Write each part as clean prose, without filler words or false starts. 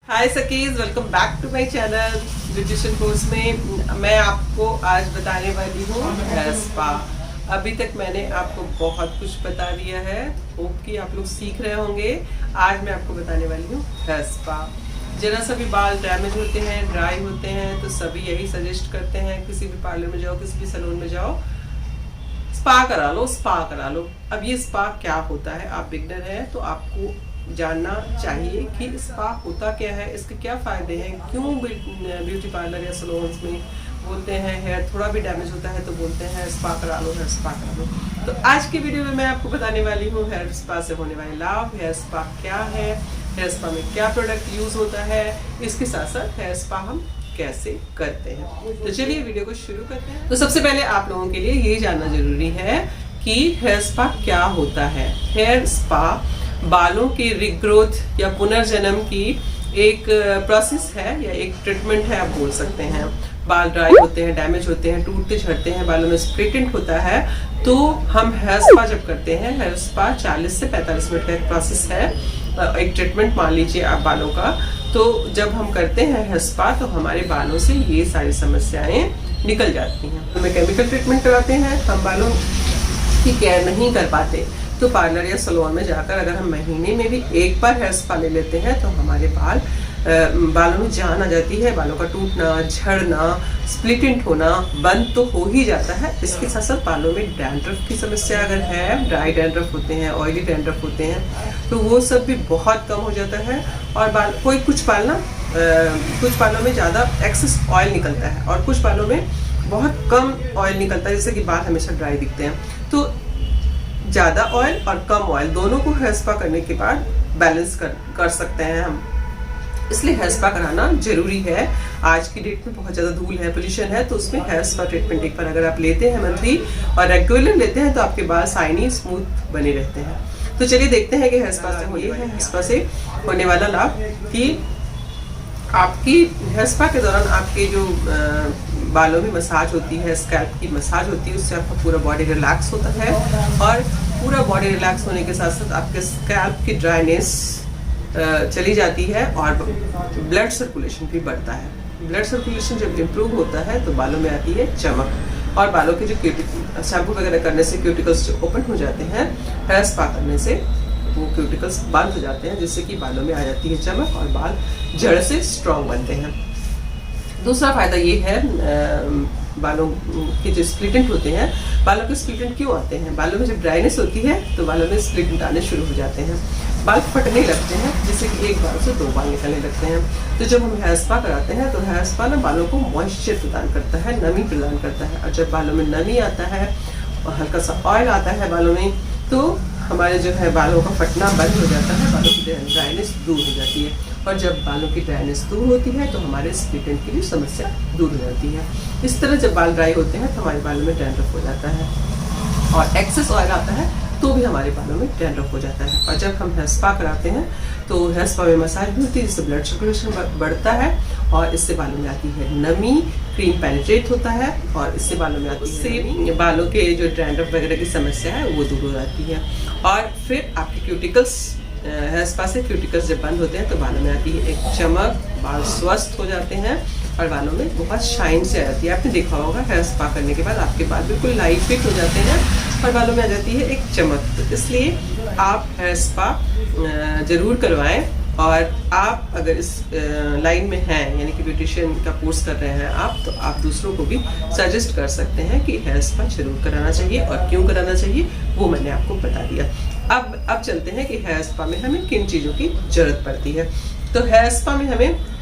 हाय सकीज, welcome back to my channel beautician course में मैं आपको आज बताने वाली हूँ हेयर स्पा। अभी तक मैंने आपको बहुत कुछ बता दिया है, होप कि आप लोग सीख रहे होंगे। आज मैं आपको बताने वाली हूँ हेयर स्पा। जरा सा भी बाल डैमेज होते हैं, ड्राई होते हैं, तो सभी यही सजेस्ट करते हैं किसी भी पार्लर में जाओ, किसी भी सैलून में जाओ, स्पा करा लो, स्पा करा लो। अब ये स्पा क्या होता है? आप बिगनर हैं तो आपको जानना चाहिए कि स्पा होता क्या है, इसके क्या फायदे हैं, क्यों ब्यूटी पार्लर या सैलून्स में बोलते हैं हेयर थोड़ा भी डैमेज होता है तो बोलते हैं स्पा करा लो, हेयर स्पा करा लो। तो आज की वीडियो में मैं आपको बताने वाली हूँ हेयर स्पा से होने वाले लाभ, हेयर स्पा क्या है, हेयर स्पा में क्या प्रोडक्ट यूज होता है, इसके साथ साथ हेयर स्पा हम कैसे करते हैं। तो चलिए वीडियो को शुरू करते हैं। तो सबसे पहले आप लोगों के लिए ये जानना जरूरी है कि हेयर स्पा क्या होता है। हेयर स्पा बालों के रिग्रोथ या पुनर्जन्म की एक प्रोसेस है या एक ट्रीटमेंट है, आप बोल सकते हैं। बाल ड्राई होते हैं, डैमेज होते हैं, टूटते झड़ते हैं, बालों में स्प्लिटेंट होता है, तो हम हेयर स्पा जब करते हैं, हेयर स्पा 40 से 45 मिनट का एक प्रोसेस है, एक ट्रीटमेंट मान लीजिए आप बालों का। तो जब हम करते हैं हेयर स्पा तो हमारे बालों से ये सारी समस्याएं निकल जाती हैं। हमें केमिकल ट्रीटमेंट कराते हैं, हम बालों की केयर नहीं कर पाते, तो पार्लर या सैलून में जाकर अगर हम महीने में भी एक बार हेयर स्पा ले लेते हैं तो हमारे बालों में जान आ जाती है। बालों का टूटना, झड़ना, स्प्लिटेंट होना बंद तो हो ही जाता है। इसके साथ साथ बालों में डैंड्रफ की समस्या अगर है, ड्राई डैंड्रफ होते हैं, ऑयली डैंड्रफ होते हैं, तो वो सब भी बहुत कम हो जाता है। और कुछ बालों में ज़्यादा एक्सेस ऑयल निकलता है और कुछ बालों में बहुत कम ऑयल निकलता है, जैसे कि बाल हमेशा ड्राई दिखते हैं। तो ज़्यादा ऑयल और कम ऑयल दोनों को हेयर स्पा करने के बाद बैलेंस कर सकते हैं हम, इसलिए हेयर स्पा कराना जरूरी है। आज की डेट में बहुत ज़्यादा धूल है, पोल्यूशन है, तो उसमें हेयर स्पा ट्रीटमेंट एक बार अगर आप लेते हैं मंथली और रेगुलर लेते हैं तो आपके बाल शाइनी स्मूथ बने रहते हैं। तो चलिए देखते हैं कि हेयर स्पा से हेयर स्पा से होने वाला लाभ कि आपकी हेयर स्पा के दौरान आपके जो बालों में मसाज होती है, स्कैल्प की मसाज होती है, उससे आपका पूरा बॉडी रिलैक्स होता है और पूरा बॉडी रिलैक्स होने के साथ साथ आपके स्कैल्प की ड्राइनेस चली जाती है और ब्लड सर्कुलेशन भी बढ़ता है। ब्लड सर्कुलेशन जब इम्प्रूव होता है तो बालों में आती है चमक और बालों के जो शैम्पू वगैरह करने से क्यूटिकल्स जो ओपन हो जाते हैं, हेयर स्पा करने से वो क्यूटिकल्स बंद हो जाते हैं, जिससे कि बालों में आ जाती है चमक और बाल जड़ से स्ट्रॉन्ग बनते हैं। दूसरा फायदा ये है, बालों के जो स्प्लिटेंट होते हैं, बालों के स्प्लिटेंट क्यों आते हैं? बालों में जब ड्राइनेस होती है तो बालों में स्प्लिटेंट आने शुरू हो जाते हैं, बाल फटने लगते हैं, जिससे कि एक बाल से दो बाल निकलने लगते हैं। तो जब हम हेयर स्पा कराते हैं तो हेयर स्पा ना बालों को मॉइस्चर प्रदान करता है, नमी प्रदान करता है, और जब बालों में नमी आता है और हल्का सा ऑयल आता है बालों में, तो हमारे जो है बालों का फटना बंद हो जाता है, बालों की ड्राइनेस दूर हो जाती है। और जब बालों की ड्राइनेस दूर होती है तो हमारे स्प्लिटेंट की भी समस्या दूर हो जाती है। इस तरह जब बाल ड्राई होते हैं तो हमारे बालों में डैंड्रफ हो जाता है और एक्सेस ऑयल आता है तो भी हमारे बालों में डैंड्रफ हो जाता है। और जब हम हेयर स्पा कराते हैं तो हेयर स्पा में मसाज भी होती है, जिससे ब्लड सर्कुलेशन बढ़ता है और इससे बालों में आती है नमी, क्रीम पेनिट्रेट होता है और इससे बालों में आती है बालों के जो डैंड्रफ वगैरह की समस्या है वो दूर हो जाती है। और फिर आपके क्यूटिकल्स, हेयर स्पा से क्यूटिकल्स जब बंद होते हैं तो बालों में आती है एक चमक, बाल स्वस्थ हो जाते हैं और बालों में बहुत शाइन से आ जाती है। आपने देखा होगा हेयर स्पा करने के बाद आपके बाल बिल्कुल लाइट फिट हो जाते हैं और बालों में आ जाती है एक चमक। तो इसलिए आप हेयर स्पा ज़रूर करवाएं। और आप अगर इस लाइन में हैं, यानी कि ब्यूटिशियन का कोर्स कर रहे हैं आप, तो आप दूसरों को भी सजेस्ट कर सकते हैं कि हेयर स्पा जरूर कराना चाहिए, और क्यों कराना चाहिए वो मैंने आपको बता दिया। अब चलते हैं कि हेयर स्पा में हमें किन चीज़ों की जरूरत पड़ती है। तो हेयर स्पा में हमें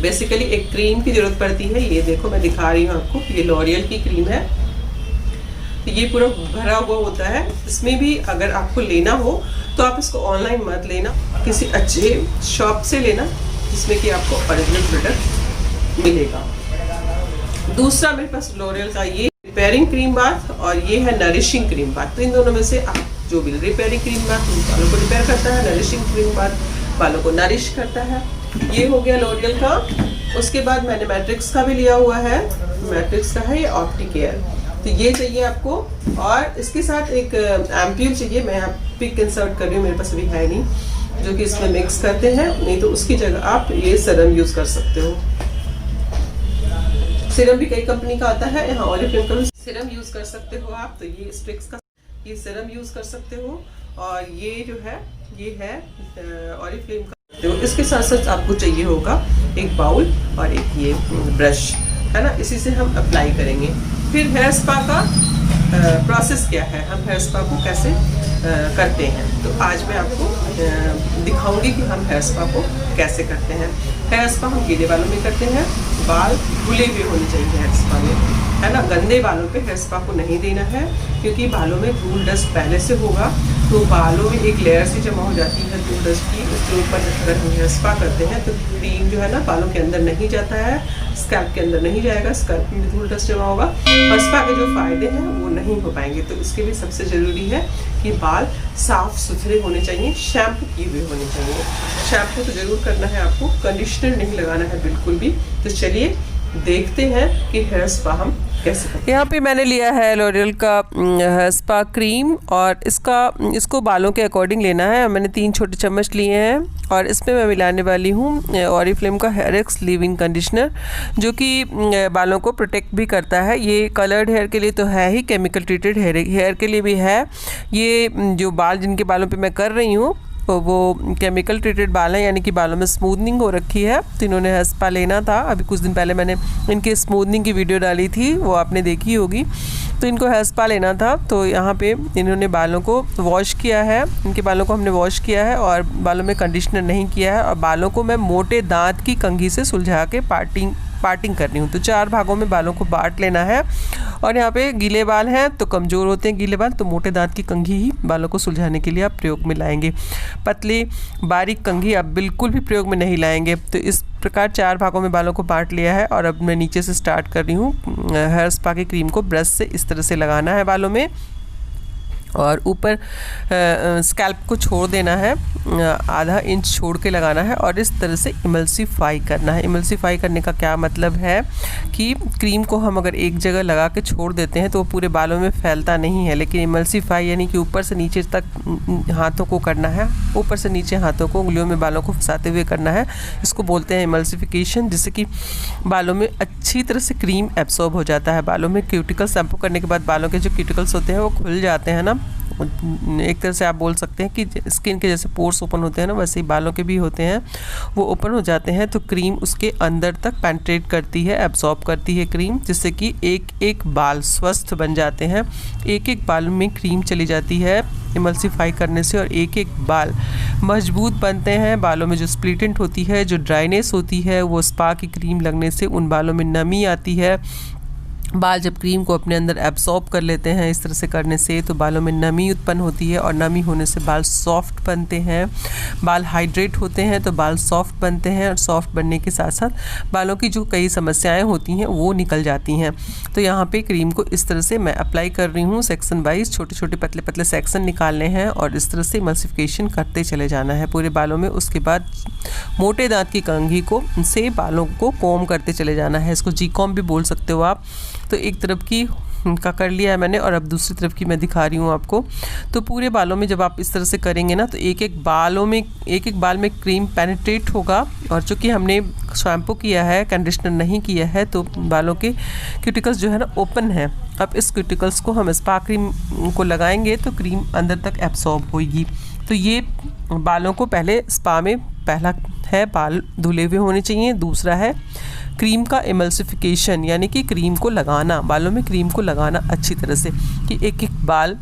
बेसिकली एक क्रीम की जरूरत पड़ती है। ये देखो मैं दिखा रही हूँ आपको, ये लॉरियल की क्रीम है, ये पूरा भरा हुआ होता है। इसमें भी अगर आपको लेना हो तो आप इसको ऑनलाइन मत लेना, किसी अच्छे शॉप से लेना जिसमें कि आपको ओरिजिनल प्रोडक्ट मिलेगा। दूसरा मेरे पास लॉरियल का ये रिपेयरिंग क्रीम बाथ और ये है नरिशिंग क्रीम बाथ। तो इन दोनों में से आप जो भी, रिपेयरिंग क्रीम बाथ बालों को रिपेयर करता है, नरिशिंग क्रीम बाथ बालों को नरिश करता है। ये हो गया लॉरियल का। उसके बाद मैंने मैट्रिक्स का भी लिया हुआ है, मैट्रिक्स का है ये ऑप्टिकेयर, तो ये चाहिए आपको। और इसके साथ एक एम्प्यूल चाहिए, मैं यहाँ पिक इंसर्ट कर रही हूँ, मेरे पास अभी है नहीं। जो कि इसमें मिक्स करते हैं, नहीं तो उसकी जगह आप ये सीरम यूज़ कर सकते हो। सीरम भी कई कंपनी का आता है, यहाँ ऑरिफ्लेम का भी सीरम यूज़ कर सकते हो आप। तो ये स्ट्रिक्स का ये सीरम यूज़ कर सकते हो, और ये जो है ये है ऑरिफ्लेम का। तो इसके साथ साथ आपको चाहिए होगा एक बाउल और एक ये ब्रश, है ना। इसी से हम अप्लाई करेंगे। फिर हेयर स्पा का प्रोसेस क्या है, हम हेयर स्पा को कैसे करते हैं, तो आज मैं आपको दिखाऊंगी कि हम हेयर स्पा को कैसे करते हैं। हेयर स्पा हम गीले बालों में करते हैं, बाल धुले हुए होने चाहिए हेयर स्पा में, है ना। गंदे बालों पे हेयर स्पा को नहीं देना है, क्योंकि बालों में धूल डस्ट पहले से होगा, तो बालों में एक लेयर सी जमा हो जाती है धूल डस्ट की। उसके ऊपर अगर हम हेयर स्पा करते हैं तो क्रीम जो है ना बालों के अंदर नहीं जाता है, स्कैल्प के अंदर नहीं जाएगा, स्कैल्प में धूल डस्ट जमा होगा और स्पा के जो फायदे हैं वो नहीं हो पाएंगे। तो इसके लिए सबसे ज़रूरी है कि बाल साफ सुथरे होने चाहिए, शैम्पू किए हुए होने चाहिए। शैम्पू तो ज़रूर करना है आपको, कंडीशनर नहीं लगाना है बिल्कुल भी। तो चलिए देखते हैं कि हेयर स्पा हम कैसे करते हैं। यहाँ पे मैंने लिया है लॉरियल का हेयर स्पा क्रीम, और इसको बालों के अकॉर्डिंग लेना है। मैंने 3 छोटे चम्मच लिए हैं, और इसमें मैं मिलाने वाली हूँ ऑरिफ्लेम का हेयर एक्स लीव-इन कंडीशनर, जो कि बालों को प्रोटेक्ट भी करता है। ये कलर्ड हेयर के लिए तो है ही, केमिकल ट्रीटेड हेयर के लिए भी है। ये जो बाल जिनके बालों पे मैं कर रही हूँ तो वो केमिकल ट्रीटेड बाल हैं, यानी कि बालों में स्मूथनिंग हो रखी है, तो इन्होंने हेयर स्पा लेना था। अभी कुछ दिन पहले मैंने इनके स्मूथनिंग की वीडियो डाली थी, वो आपने देखी होगी। तो इनको हेयर स्पा लेना था, तो यहाँ पे इन्होंने बालों को वॉश किया है, इनके बालों को हमने वॉश किया है और बालों में कंडीशनर नहीं किया है, और बालों को मैं मोटे दांत की कंघी से सुलझा के पार्टिंग करनी हूँ। तो 4 भागों में बालों को बांट लेना है। और यहाँ पे गीले बाल हैं तो कमज़ोर होते हैं गीले बाल, तो मोटे दांत की कंघी ही बालों को सुलझाने के लिए आप प्रयोग में लाएंगे। पतली बारीक कंघी आप बिल्कुल भी प्रयोग में नहीं लाएंगे। तो इस प्रकार 4 भागों में बालों को बांट लिया है, और अब मैं नीचे से स्टार्ट कर रही हूँ। हेयर स्पा की क्रीम को ब्रश से इस तरह से लगाना है बालों में, और ऊपर स्कैल्प को छोड़ देना है, आधा इंच छोड़ के लगाना है, और इस तरह से इमल्सीफाई करना है। इमल्सीफाई करने का क्या मतलब है कि क्रीम को हम अगर एक जगह लगा के छोड़ देते हैं तो वो पूरे बालों में फैलता नहीं है, लेकिन इमल्सीफाई यानी कि ऊपर से नीचे तक हाथों को करना है, ऊपर से नीचे हाथों को उंगलियों में बालों को फंसाते हुए करना है। इसको बोलते हैं इमल्सिफिकेशन, जिससे कि बालों में अच्छी तरह से क्रीम एब्सॉर्ब हो जाता है। बालों में क्यूटिकल शैम्पू करने के बाद बालों के जो क्यूटिकल्स होते हैं वो खुल जाते हैं ना, एक तरह से आप बोल सकते हैं कि स्किन के जैसे पोर्स ओपन होते हैं ना, वैसे ही बालों के भी होते हैं, वो ओपन हो जाते हैं। तो क्रीम उसके अंदर तक पेनिट्रेट करती है, एब्सॉर्ब करती है क्रीम, जिससे कि एक एक बाल स्वस्थ बन जाते हैं। एक एक बाल में क्रीम चली जाती है इमल्सिफाई करने से, और एक एक बाल मजबूत बनते हैं। बालों में जो स्प्लिटेंट होती है, जो ड्राइनेस होती है, वो स्पा की क्रीम लगने से उन बालों में नमी आती है। बाल जब क्रीम को अपने अंदर एब्सॉर्ब कर लेते हैं इस तरह से करने से, तो बालों में नमी उत्पन्न होती है, और नमी होने से बाल सॉफ्ट बनते हैं। बाल हाइड्रेट होते हैं तो बाल सॉफ्ट बनते हैं, और सॉफ्ट बनने के साथ साथ बालों की जो कई समस्याएं होती हैं वो निकल जाती हैं। तो यहाँ पे क्रीम को इस तरह से मैं अप्लाई कर रही हूँ, सेक्शन वाइज छोटे छोटे पतले पतले सेक्शन निकालने हैं, और इस तरह से इमल्सिफिकेशन करते चले जाना है पूरे बालों में। उसके बाद मोटे दांत की कंघी को से बालों को कॉम करते चले जाना है। इसको जी कॉम भी बोल सकते हो आप। तो एक तरफ की का कर लिया है मैंने, और अब दूसरी तरफ की मैं दिखा रही हूँ आपको। तो पूरे बालों में जब आप इस तरह से करेंगे ना, तो एक एक बाल में क्रीम पेनिट्रेट होगा, और चूँकि हमने शैम्पू किया है, कंडीशनर नहीं किया है, तो बालों के क्यूटिकल्स जो है ना ओपन है। अब इस क्यूटिकल्स को हम स्पा क्रीम को लगाएंगे तो क्रीम अंदर तक एब्सॉर्ब होगी। तो ये बालों को पहले स्पा में, पहला है बाल धुले हुए होने चाहिए, दूसरा है क्रीम का इमल्सिफिकेशन, यानी कि क्रीम को लगाना, बालों में क्रीम को लगाना अच्छी तरह से, कि एक एक बाल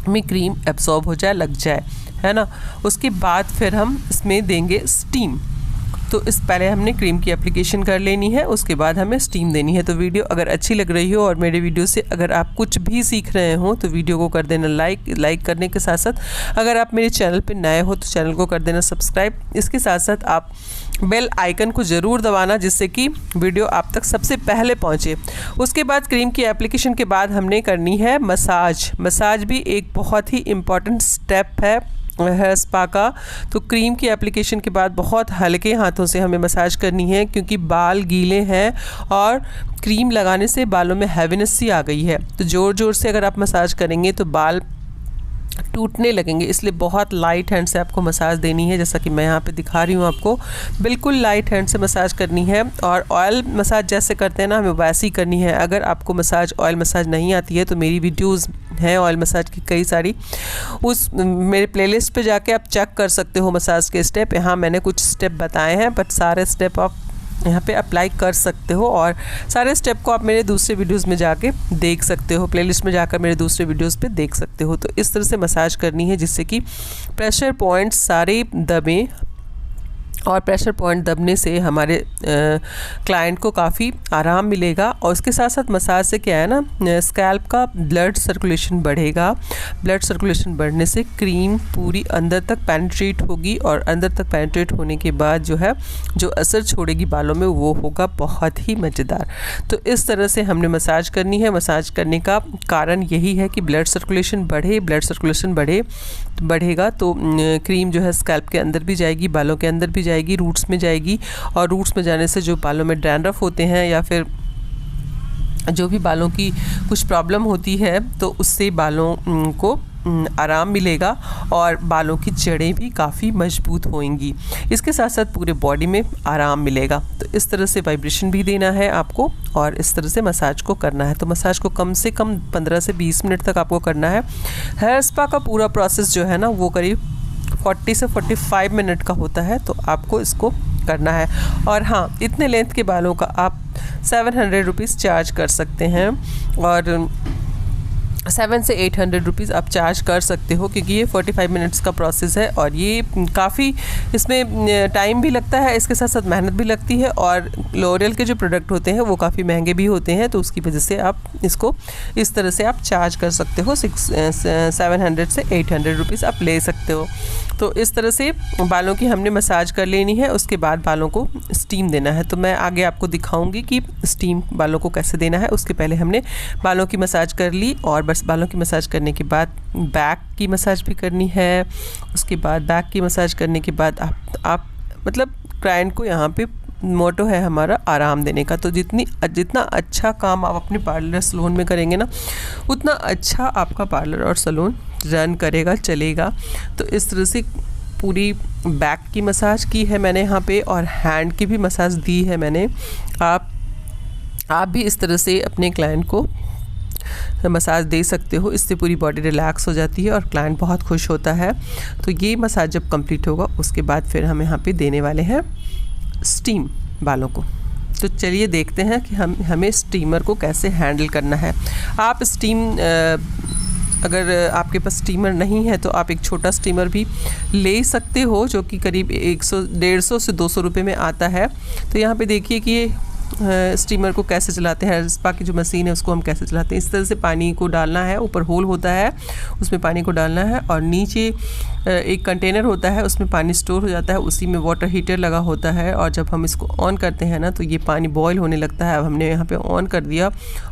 में क्रीम एब्सॉर्ब हो जाए, लग जाए, है ना। उसके बाद फिर हम इसमें देंगे स्टीम। तो इस पहले हमने क्रीम की एप्लीकेशन कर लेनी है, उसके बाद हमें स्टीम देनी है। तो वीडियो अगर अच्छी लग रही हो और मेरे वीडियो से अगर आप कुछ भी सीख रहे हो तो वीडियो को कर देना लाइक करने के साथ साथ अगर आप मेरे चैनल पे नए हो तो चैनल को कर देना सब्सक्राइब। इसके साथ साथ आप बेल आइकन को ज़रूर दबाना, जिससे कि वीडियो आप तक सबसे पहले पहुँचे। उसके बाद क्रीम की एप्लीकेशन के बाद हमने करनी है मसाज भी एक बहुत ही इम्पॉर्टेंट स्टेप है हेयर स्पा का। तो क्रीम की एप्लीकेशन के बाद बहुत हल्के हाथों से हमें मसाज करनी है, क्योंकि बाल गीले हैं और क्रीम लगाने से बालों में हैवीनेस सी आ गई है। तो ज़ोर ज़ोर से अगर आप मसाज करेंगे तो बाल टूटने लगेंगे, इसलिए बहुत लाइट हैंड से आपको मसाज देनी है। जैसा कि मैं यहाँ पे दिखा रही हूँ आपको, बिल्कुल लाइट हैंड से मसाज करनी है। और ऑयल मसाज जैसे करते हैं ना, हमें वैसे ही करनी है। अगर आपको मसाज ऑयल मसाज नहीं आती है तो मेरी वीडियोस हैं ऑयल मसाज की कई सारी, उस मेरे प्लेलिस्ट पे जाके आप चेक कर सकते हो मसाज के स्टेप। यहाँ मैंने कुछ स्टेप बताए हैं, बट सारे स्टेप आप यहाँ पे अप्लाई कर सकते हो, और सारे स्टेप को आप मेरे दूसरे वीडियोस में जाके देख सकते हो, प्लेलिस्ट में जाकर मेरे दूसरे वीडियोस पे देख सकते हो। तो इस तरह से मसाज करनी है जिससे कि प्रेशर पॉइंट्स सारे दबें, और प्रेशर पॉइंट दबने से हमारे क्लाइंट को काफ़ी आराम मिलेगा। और उसके साथ साथ मसाज से क्या है ना, स्कैल्प का ब्लड सर्कुलेशन बढ़ेगा। ब्लड सर्कुलेशन बढ़ने से क्रीम पूरी अंदर तक पेनिट्रेट होगी, और अंदर तक पेनिट्रेट होने के बाद जो है जो असर छोड़ेगी बालों में वो होगा बहुत ही मज़ेदार। तो इस तरह से हमने मसाज करनी है। मसाज करने का कारण यही है कि ब्लड सर्कुलेशन बढ़े, ब्लड सर्कुलेशन बढ़ेगा तो क्रीम जो है स्कैल्प के अंदर भी जाएगी, बालों के अंदर भी जाएगी, रूट्स में जाएगी, और रूट्स में जाने से जो बालों में डैंड्रफ होते हैं या फिर जो भी बालों की कुछ प्रॉब्लम होती है तो उससे बालों को आराम मिलेगा, और बालों की जड़ें भी काफ़ी मजबूत होंगी। इसके साथ साथ पूरे बॉडी में आराम मिलेगा। तो इस तरह से वाइब्रेशन भी देना है आपको, और इस तरह से मसाज को करना है। तो मसाज को कम से कम 15 से 20 मिनट तक आपको करना है। हेयर स्पा का पूरा प्रोसेस जो है ना वो करीब 40 से 45 मिनट का होता है, तो आपको इसको करना है। और हाँ, इतने लेंथ के बालों का आप 700 रुपीज़ चार्ज कर सकते हैं, और 700 से 800 रुपीज़ आप चार्ज कर सकते हो, क्योंकि ये 45 मिनट्स का प्रोसेस है, और ये काफ़ी इसमें टाइम भी लगता है, इसके साथ साथ मेहनत भी लगती है। और लॉरियल के जो प्रोडक्ट होते हैं वो काफ़ी महंगे भी होते हैं, तो उसकी वजह से आप इसको इस तरह से आप चार्ज कर सकते हो। 700 से 800 रुपीज़ आप ले सकते हो। तो इस तरह से बालों की हमने मसाज कर लेनी है। उसके बाद बालों को स्टीम देना है, तो मैं आगे आपको दिखाऊंगी कि स्टीम बालों को कैसे देना है। उसके पहले हमने बालों की मसाज कर ली, और बस बालों की मसाज करने के बाद बैक की मसाज भी करनी है। उसके बाद बैक की मसाज करने के बाद आप मतलब क्लाइंट को यहाँ पे मोटो है हमारा आराम देने का। तो जितना अच्छा काम आप अपने पार्लर सैलून में करेंगे ना, उतना अच्छा आपका पार्लर और सैलून रन करेगा, चलेगा। तो इस तरह से पूरी बैक की मसाज की है मैंने यहाँ पे, और हैंड की भी मसाज दी है मैंने। आप भी इस तरह से अपने क्लाइंट को मसाज दे सकते हो, इससे पूरी बॉडी रिलैक्स हो जाती है और क्लाइंट बहुत खुश होता है। तो ये मसाज जब कंप्लीट होगा उसके बाद फिर हम यहाँ पे देने वाले हैं स्टीम बालों को। तो चलिए देखते हैं कि हमें स्टीमर को कैसे हैंडल करना है। आप अगर आपके पास स्टीमर नहीं है तो आप एक छोटा स्टीमर भी ले सकते हो, जो कि करीब 150 से 200 रुपये में आता है। तो यहाँ पे देखिए कि ये स्टीमर को कैसे चलाते हैं, हेयर स्पा की जो मशीन है उसको हम कैसे चलाते हैं। इस तरह से पानी को डालना है, ऊपर होल होता है उसमें पानी को डालना है, और नीचे एक कंटेनर होता है उसमें पानी स्टोर हो जाता है, उसी में वाटर हीटर लगा होता है। और जब हम इसको ऑन करते हैं ना तो ये पानी बॉयल होने लगता है। अब हमने यहाँ पे ऑन कर दिया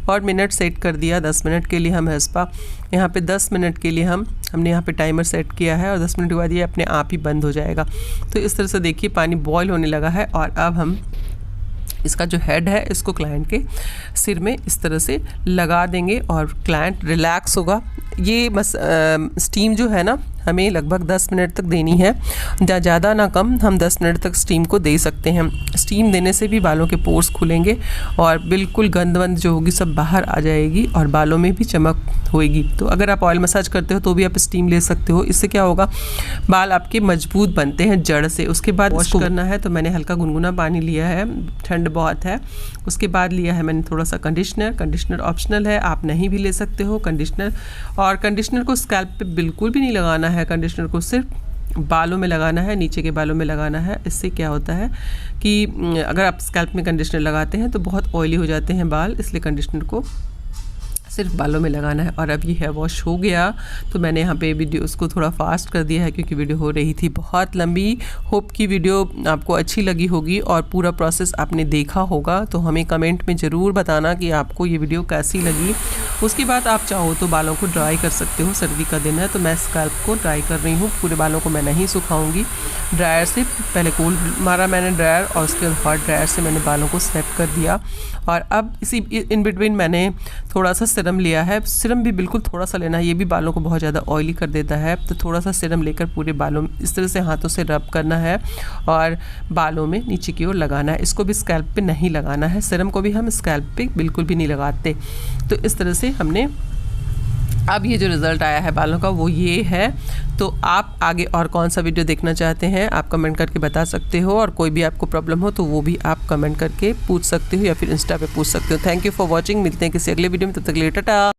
और मिनट सेट कर दिया 10 मिनट के लिए। हम हेयर स्पा यहाँ पे 10 मिनट के लिए हमने यहाँ पे टाइमर सेट किया है, और 10 मिनट के बाद ये अपने आप ही बंद हो जाएगा। तो इस तरह से देखिए पानी बॉयल होने लगा है, और अब हम इसका जो हेड है इसको क्लाइंट के सिर में इस तरह से लगा देंगे, और क्लाइंट रिलैक्स होगा। ये बस स्टीम जो है ना हमें लगभग 10 मिनट तक देनी है, ज़्यादा ना कम, हम 10 मिनट तक स्टीम को दे सकते हैं। स्टीम देने से भी बालों के पोर्स खुलेंगे और बिल्कुल गंद वंद जो होगी सब बाहर आ जाएगी, और बालों में भी चमक होएगी। तो अगर आप ऑयल मसाज करते हो तो भी आप स्टीम ले सकते हो। इससे क्या होगा, बाल आपके मजबूत बनते हैं जड़ से। उसके बाद वॉश करना है, तो मैंने हल्का गुनगुना पानी लिया है, ठंड बहुत है। उसके बाद लिया है मैंने थोड़ा सा कंडीशनर ऑप्शनल है, आप नहीं भी ले सकते हो कंडीशनर। और कंडीशनर को स्कैल्प पे बिल्कुल भी नहीं लगाना है, कंडीशनर को सिर्फ बालों में लगाना है, नीचे के बालों में लगाना है। इससे क्या होता है कि अगर आप स्कैल्प में कंडीशनर लगाते हैं तो बहुत ऑयली हो जाते हैं बाल, इसलिए कंडीशनर को सिर्फ बालों में लगाना है। और अब ये हेयर वॉश हो गया, तो मैंने यहाँ पे वीडियो उसको थोड़ा फास्ट कर दिया है क्योंकि वीडियो हो रही थी बहुत लंबी। होप की वीडियो आपको अच्छी लगी होगी और पूरा प्रोसेस आपने देखा होगा। तो हमें कमेंट में ज़रूर बताना कि आपको ये वीडियो कैसी लगी। उसके बाद आप चाहो तो बालों को ड्राई कर सकते हो, सर्दी का दिन है तो मैं स्कैल्प को ड्राई कर रही हूँ, पूरे बालों को मैं नहीं सुखाऊंगी। ड्रायर से पहले कोल्ड मारा मैंने ड्रायर, और उसके बाद ड्रायर से मैंने बालों को सेट कर दिया। और अब इसी इन बिटवीन मैंने थोड़ा सा सीरम लिया है। सीरम भी बिल्कुल थोड़ा सा लेना है, ये भी बालों को बहुत ज़्यादा ऑयली कर देता है। तो थोड़ा सा सीरम लेकर पूरे बालों में इस तरह से हाथों से रब करना है और बालों में नीचे की ओर लगाना है। इसको भी स्कैल्प पे नहीं लगाना है, सीरम को भी हम स्कैल्प पे बिल्कुल भी नहीं लगाते। तो इस तरह से हमने अब ये जो रिज़ल्ट आया है बालों का वो ये है। तो आप आगे और कौन सा वीडियो देखना चाहते हैं आप कमेंट करके बता सकते हो, और कोई भी आपको प्रॉब्लम हो तो वो भी आप कमेंट करके पूछ सकते हो या फिर इंस्टा पे पूछ सकते हो। Thank you for watching. मिलते हैं किसी अगले वीडियो में, तब तक के लिए टाटा।